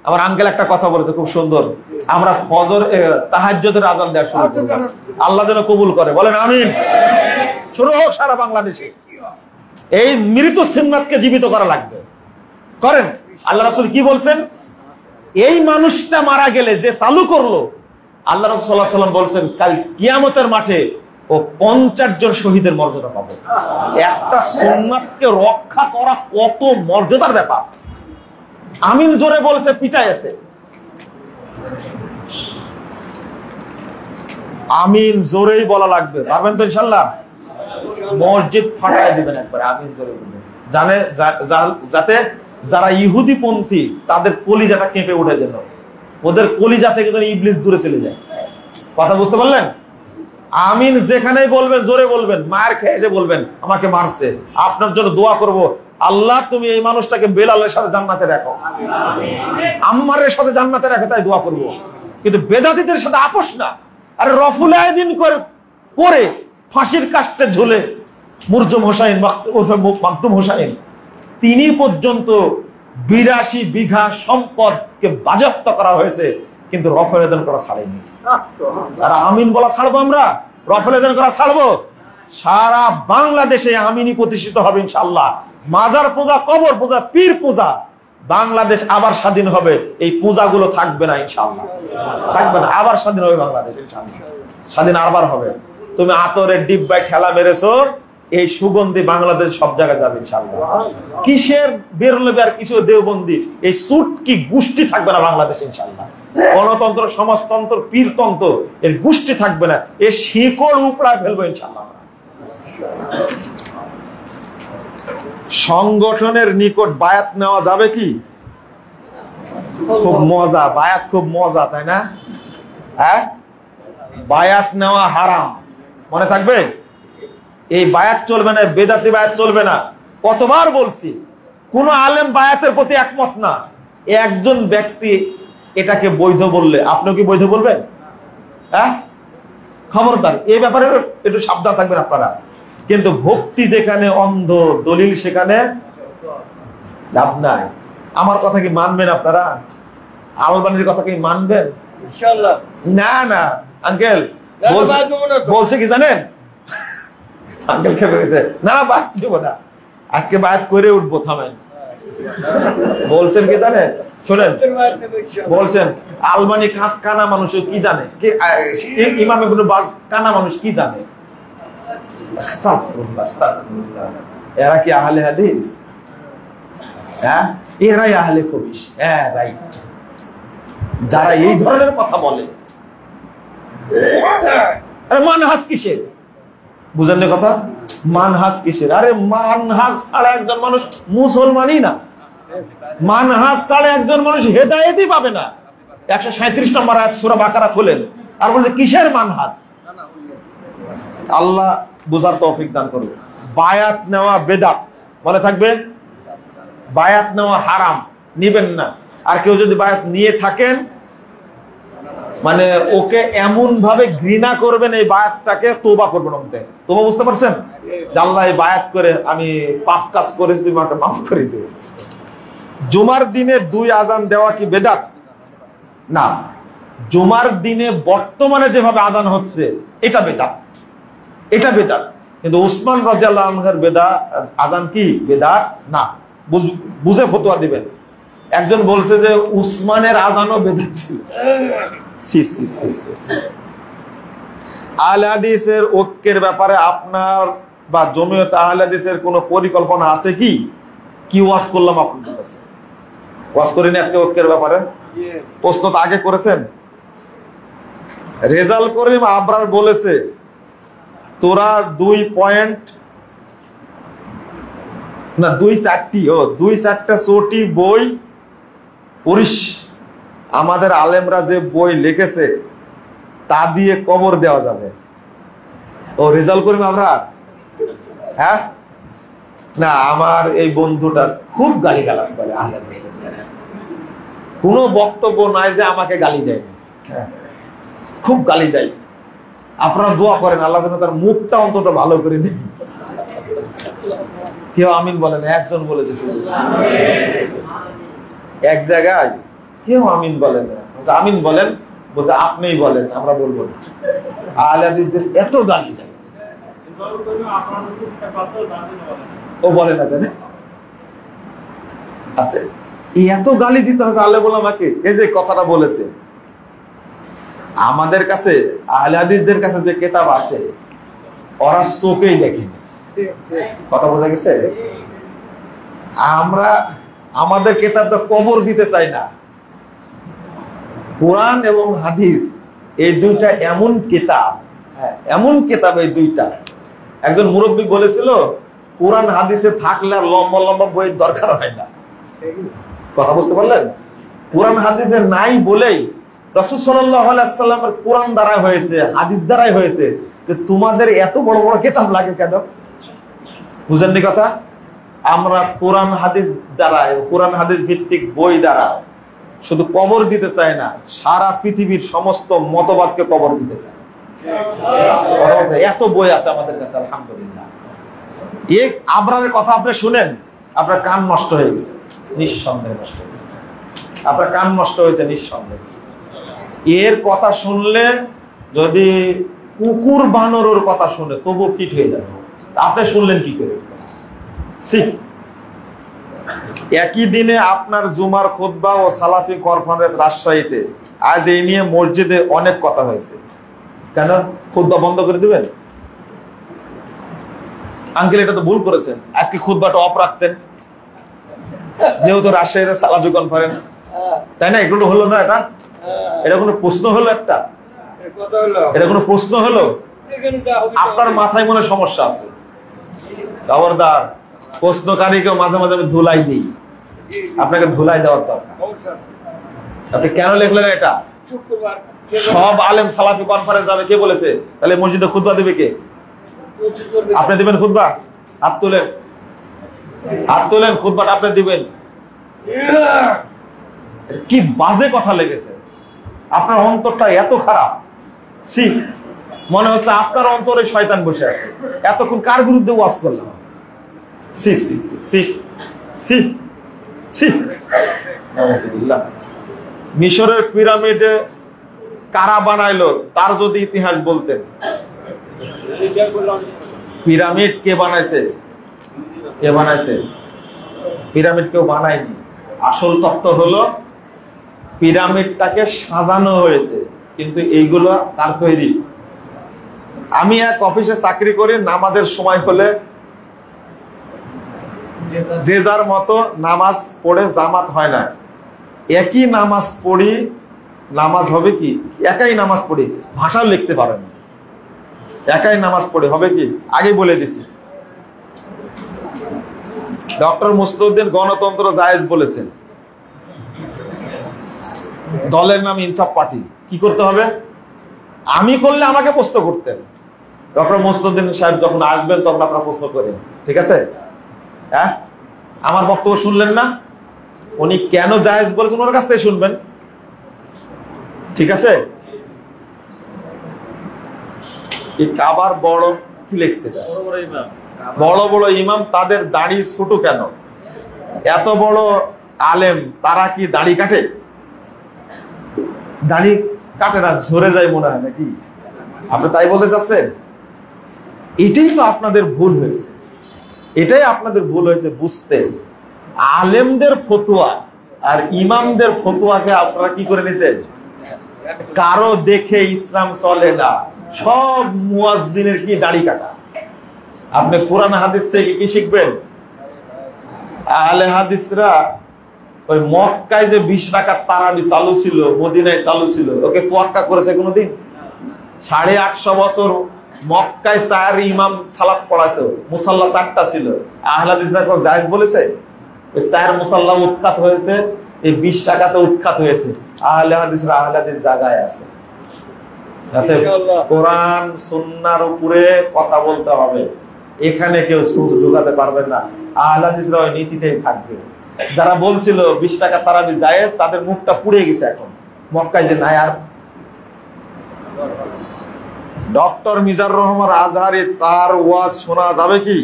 আমার আঙ্কেল একটা কথা বলেছে খুব সুন্দর, আমরা ফজর তাহাজ্জুদের আজান দেওয়া শুরু করব, আল্লাহ যেন কবুল করে, বলেন আমিন। শুরু হোক সারা বাংলাদেশে, এই মৃত সুন্নাতকে জীবিত করা লাগবে, করেন। আল্লাহ রাসূল কি বলছেন? এই মানুষটা মারা গেলে যে চালু করলো, আল্লাহ রাসূল সাল্লাল্লাহু আলাইহি ওয়াসাল্লাম বলছেন কাল কিয়ামতের মাঠে ও 50 জন শহীদের মর্যাদা পাবে। একটা সুন্নাতকে রক্ষা করা কত মর্যাদার ব্যাপার। আমিন জোরে বলছে, পিটাইছে। আমিন জোরেই বলা লাগবে, পারবেন তো ইনশাআল্লাহ? মসজিদ ফাটায় দিবেন একবার, আমিন জোরে বলবেন, জানে যাতে যারা ইহুদি পন্থী তাদের কলিজাটা কেঁপে উঠে, যেন ওদের কলিজা থেকে যেন ইবলিস দূরে চলে যায়। কথা বুঝতে পারলেন? আমিন যেখানেই বলবেন জোরে বলবেন, মায়ের খেয়ে এসে বলবেন আমাকে মারছে, আপনার জন্য দোয়া করব, আল্লাহ তুমি এই মানুষটাকে বেলালের সাথে জান্নাতে রাখো, আম্মারের সাথে জান্নাতে রাখো, তাই দোয়া করব। কিন্তু বেদাতীদের সাথে আপোষ না। আরে রফুল আয়দিন করে ফাঁসির কাস্টে ঝুলে মুরজম হোসাইন মাকতুম হোসাইন, তিনি পর্যন্ত 82 বিঘা সম্পদকে বাজেয়াপ্ত করা হয়েছে, কিন্তু রফুল আয়দিন করা ছাড়েনি। আর আমিন বলা ছাড়বো আমরা? রফুল আয়দিন করা ছাড়বো? সারা বাংলাদেশে আমিনই প্রতিষ্ঠিত হবে ইনশাআল্লাহ। মাজার পূজা, কবর পূজা, পীর পূজা, বাংলাদেশ আবার স্বাধীন হবে, এই পূজাগুলো থাকবে না ইনশাআল্লাহ, থাকবে না, আবার স্বাধীন হবে বাংলাদেশ ইনশাআল্লাহ, স্বাধীন আবার হবে। তুমি আতরের ডিব্বায় ঠেলা মেরেছো, এই সুগন্ধি বাংলাদেশ সব জায়গায় যাবে ইনশাআল্লাহ। কিসের বেরলবে আর কিছু দেওবন্দি, এই সুট কি গোষ্ঠী থাকবে না বাংলাদেশ ইনশাআল্লাহ। গণতন্ত্র, সমাজতন্ত্র, পীরতন্ত্র এর গোষ্ঠী থাকবে না, এর শিকড় উপড়ায় ফেলবো ইনশাআল্লাহ। সংগঠনের নিকট বায়াত নেওয়া যাবে কি? খুব মজা, বায়াত খুব মজা, তাই না? হ্যাঁ, বায়াত নেওয়া হারাম, মনে থাকবে। এই বায়াত চলবে না, বেদাতি বায়াত চলবে না। কতবার বলছি, কোন আলেম বায়াতের প্রতি একমত না। একজন ব্যক্তি এটাকে বৈধ বললে আপনিও কি বৈধ বলবেন? হ্যাঁ, খবরদার, এই ব্যাপারে একটু সাবধান থাকবেন আপনারা। কিন্তু ভক্তি যেখানে অন্ধ, দলিল সেখানে লাভ নাই। আমার কথা কি মানবেন আপনারা? আলবানির কথা কি মানবেন? ইনশাআল্লাহ না না, আঙ্কেল বলছে কি জানেন? আঙ্কেল খেপে গেছে, না বাদ দেবো না, আজকে বাদ করে উঠবো, থামেন। বলছেন কি জানেন? শোনেন, বলছেন আলবানি কানা মানুষ কি জানে, ইমাম ইবনে বাজ কানা মানুষ কি জানে? আস্তাগফিরুল্লাহ, আস্তাগফিরুল্লাহ। এরা কি আহলে হাদিস? হ্যাঁ, এরাই আহলে খবিশ। হ্যাঁ, রাইট। যারা এই ধরনের কথা বলে, আরে মানহাজ কিসের? বুঝেন না কথা? মানহাজ কিসের? আরে মানহাজ ছাড়া একজন মানুষ মুসলমানই না, মানহাজ ছাড়া একজন মানুষ হেদায়েতই পাবে না। 137 নম্বর আয়াত সূরা বাকারা খুলেন আর বলছে কিসের মানহাজ? আল্লাহ বুঝার তৌফিক দান করুন। বায়াত নেওয়া বেদাত, মনে থাকবে। বায়াত নেওয়া হারাম, নিবেন না। আর কেউ যদি বায়াত নিয়ে থাকেন, মানে ওকে এমন ভাবে ঘৃণা করবেন, এই বায়াতটাকে তওবা করবেন। তওবা, বুঝতে পারছেন? আল্লাহ এই বায়াত করে আমি পাপ কাজ করেছি, তুমি আমাকে মাফ করে দিও। জুমার দিনে 2 আজান দেওয়া কি বেদাত? না, জুমার দিনে বর্তমানে যেভাবে আজান হচ্ছে এটা বেদাত, এটা বেদাত। কিন্তু উসমান রাদিয়াল্লাহু আনহুর আজান কি বেদাত না? বুঝে ফতোয়া দিবেন। একজন বলছে যে উসমানের আজানও বেদাত ছিল। আহলে হাদিসের ঐক্যের ব্যাপারে আপনার বা জমিয়ত আহলে হাদিসের কোনো পরিকল্পনা আছে কি? কি ওয়াজ করলাম আপনাদের কাছে? ওয়াজ করিনি আজকে ঐক্যের ব্যাপারে? প্রশ্ন তো আগে করেছেন। রেজাল করিম আবরার বলেছে তোরা 2 পয়েন্ট না 2-4টা চটি বই পড়িস। আমাদের আলেমরা যে বই লিখেছে তা দিয়ে কবর দেওয়া যাবে। ও রেজাল্ট করবে আমরা, হ্যাঁ না। আমার এই বন্ধুটা খুব গালিগালাজ করে, আলেমদের কোনো বক্তব্য নাই যে আমাকে গালি দেয়, খুব গালি দেয়। আপনারা দোয়া করেন আল্লাহ যেন তার মুখটা অন্তত ভালো করে দেন। কেউ আমিন বলেন, একজন বলেছে শুধু, এক জায়গায় কেউ আমিন বলেন না। আমিন বলেন, বলছে আপনিই বলেন, আমরা বলবো না। আহলে হাদিসদের এত গালি দেয়, ও বলে না কেন? আচ্ছা, এত গালি দিতে হবে আলেম ওলামাকে? এই যে কথাটা বলেছে, আমাদের কাছে আহলে হাদিসদের কাছে যে কিতাব আছে ওরা চোখেই দেখেনি। কথা বোঝা গেছে? আমরা আমাদের কিতাবটা কবর দিতে চাই না। কোরআন এবং হাদিস এই দুইটা এমন কিতাব, এমন কিতাব এই দুইটা। একজন মুরব্বী বলেছিল কোরআন হাদিসে থাকলে আর লম্বা লম্বা বইয়ের দরকার হয় না। কথা বুঝতে পারলেন? কোরআন হাদিসে নাই বলেই রাসূল সাল্লাল্লাহু আলাইহি ওয়াসাল্লামের কোরআন দ্বারা হয়েছে, হাদিস দ্বারাই হয়েছে। যে তোমাদের এত বড় বড় কিতাব লাগে কেন? বুঝেননি কথা? আমরা কোরআন হাদিস দ্বারা, কোরআন হাদিস ভিত্তিক বই দ্বারা শুধু কবর দিতে চাই না, সারা পৃথিবীর সমস্ত মতবাদকে কবর দিতে চাই। এত বই আছে আমাদের কাছে আলহামদুলিল্লাহ। এই আবরারের কথা আপনি শুনেন, আপনার কান নষ্ট হয়ে গেছে, নিঃসন্দেহে নষ্ট হয়েছে। আপনার কান নষ্ট হয়েছে নিঃসন্দেহে। এর কথা শুনলে যদি কুকুর বানরের কথা শুনে তবু ফিট হয়ে যাবে। আপনি শুনলেন কি করে? একই দিনে আপনার জুমার খুতবা ও সালাফি কনফারেন্স রাজশাহীতে, আজ এই নিয়ে মসজিদে অনেক কথা হয়েছে। কেন খুতবা বন্ধ করে দিবেন? আঙ্কেল এটা তো ভুল করেছেন, আজকে খুতবাটা অফ রাখতেন, যেহেতু রাজশাহীতে সালাফি কনফারেন্স, তাই না? এগুলো হলো না? এটা কোনো প্রশ্ন হলো? এটা কোনো প্রশ্ন হলো? আপনার মাথায় মনে সমস্যা আছে। খবরদার, প্রশ্নকারীকেও মাঝে মাঝে আমি ধুলাই দিই, আপনাকে ধুলাই দেওয়ার দরকার। আপনি কেন লিখলেন এটা? সব আলেম সালাফি কনফারেন্স যাবে, কে বলেছে? তাহলে মসজিদে খুতবা দেবে কে? আপনি দিবেন খুতবা? হাত তুলেন, হাত তুলেন, খুতবাটা আপনি দিবেন। কি বাজে কথা লেগেছে! আপনার অন্তরটা এত খারাপ, মনে হচ্ছে আপনার অন্তরে শয়তান বসে আছে। এতক্ষণ কার বিরুদ্ধে ওয়াজ করলাম? মিশরের পিরামিডে কারা বানাইলো তার যদি ইতিহাস বলতেন। পিরামিড কে বানাইছে? কে বানাইছে? পিরামিড কেউ বানায়নি। আসল তত্ত্ব হলো পিরামিডটাকে সাজানো হয়েছে, কিন্তু এইগুলো তার তৈরি। আমি এক অফিসে চাকরি করি, নামাজের সময় হলে যে যার মতো নামাজ পড়ে জামাত হয় না। একই নামাজ পড়ি, নামাজ হবে কি? একাই নামাজ পড়ি, ভাষাও লিখতে পারেন, একাই নামাজ পড়ে হবে কি? আগে বলে দিছি। ডক্টর মুস্তাউদ্দিন গণতন্ত্র জায়েজ বলেছেন। দলের নাম ইনসাফ পার্টি। কি করতে হবে? আমি করলে আমাকে প্রশ্ন করতেন, ডক্টর মুস্তাউদ্দিন সাহেব যখন আসবেন তখন আপনারা প্রশ্ন করেন, ঠিক আছে? হ্যাঁ, আমার বক্তব্য শুনলেন না? উনি কেন জায়েজ বলেছেন ওনার কাছ থেকে শুনবেন, ঠিক আছে? কাবার বড় কি লিখছে? বড় বড় ইমাম তাদের দাড়ি ছোট কেন? এত বড় আলেম তারা কি দাড়ি কাটে? দাড়ি কাটে না, ঝরে যায় মনে হয় নাকি? আপনি তাই বলতে চাচ্ছেন? এটাই তো আপনাদের ভুল হয়েছে, এটাই আপনাদের ভুল হয়েছে বুঝতে। আলেমদের ফতোয়া আর ইমামদের ফতোয়াকে আপনারা কি করে নিছেন? কারো দেখে ইসলাম চলে না। সব মুয়াজ্জিনের কি দাড়ি কাটা? আপনি কোরআন হাদিস থেকে কি শিখবেন? আহলে হাদিসরা ওই মক্কায় যে 20 রাকাত তারাবি চালু ছিল, মদিনায় চালু ছিল, ওকে তোয়াক্কা করেছে কোনোদিন? 850 বছর মক্কায় 4 ইমাম সালাত পড়াতো, মুসাল্লা 4টা ছিল। আহলে হাদিসরা কোন জায়েজ বলেছে? ওই 4 মুসাল্লা উৎখাত হয়েছে, এই 20 টাকাতে উৎখাত হয়েছে। আহলে হাদিসরা আহলে হাদিস জায়গায় আছে, যাতে ইনশাআল্লাহ। কোরআন সুন্নাহর উপরে কথা বলতে হবে, এখানে কেউ সুর ঢোকাতে পারবে না। আহলে হাদিসরা ওই নীতিতেই থাকবে। যারা বলছিল 20 টাকা তারাবি জায়েজ, তাদের মুখটা পুড়ে গেছে এখন মক্কায় যে নাই আর। ডক্টর মিজানুর রহমান আজহারি, তার ওয়াজ শোনা যাবে কি?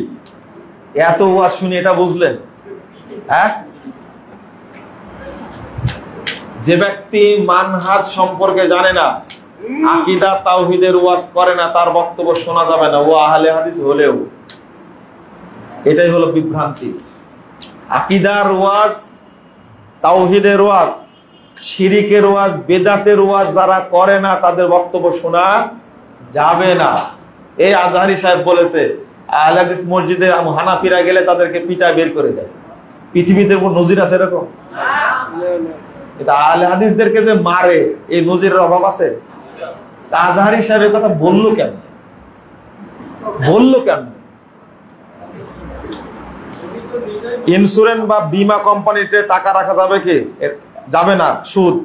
এত ওয়াজ শুনি এটা বুঝলেন? হ্যাঁ, যে ব্যক্তি মানহাজ সম্পর্কে জানে না, আকীদা তাওহীদের ওয়াজ করে না, তার বক্তব্য শোনা যাবে না, ও আহলে হাদিস হলেও। এটাই হলো বিভ্রান্তি। আকীদার ওয়াজ, তাওহীদের ওয়াজ, শিরিকের ওয়াজ, বেদাতের ওয়াজ যারা করে না, তাদের বক্তব্য শোনা যাবে না। এই আজহারি সাহেব বলেছে আহলে হাদিস মসজিদে হানাফিরা গেলে তাদেরকে পিটা বের করে দেয়। পৃথিবীতে কোন নজির আছে এরকম? এটা আহলে হাদিসদেরকে যে মারে, এই নজিরের অভাব আছে? আজহারি সাহেবের কথা বললো কেন? ইন্স্যুরেন্স বা বীমা কোম্পানিতে টাকা রাখা যাবে কি? যাবে না। সুদ।